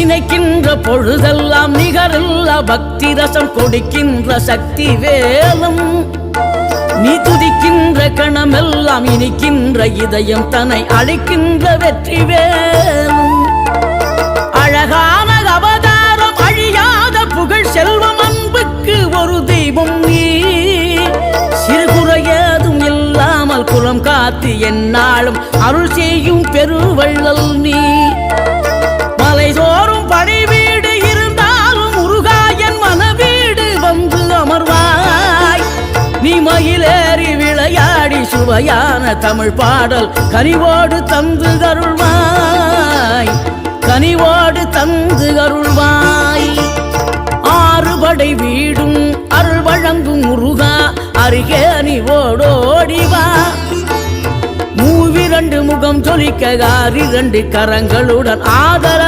நினைக்கின்ற பொழுதெல்லாம் நிகரில்ல பக்தி ரசம் கொடுக்கின்ற சக்தி வேலும் நீ துதிக்கின்ற கணமெல்லாம் இனிக்கின்ற இதயம் தன்னை அழைக்கின்ற வெற்றி வேலும் அழகான அவதாரம் அழியாத புகழ் செல்வம் அன்புக்கு ஒரு தெய்வம் நீ சிறுகுறையதும் இல்லாமல் குலம் காத்து எந்நாளும் அருள் செய்யும் பெருவள்ளல் நீ மலைதோறும் படை வீடு இருந்தாலும் முருகாயன் மனவீடு வந்து அமர்வாய் நீ மயிலேறி விளையாடி சுவையான தமிழ் பாடல் கனிவோடு தந்து அருள்வாய் கனிவோடு தந்து அருள்வாய் ஆறுபடை வீடும் அருள் வழங்கும் முருகா அருகே நீ ஓடோடிவா மூவிரண்டு முகம் ஜொலிக்க 6 கரங்களுடன் ஆதரவு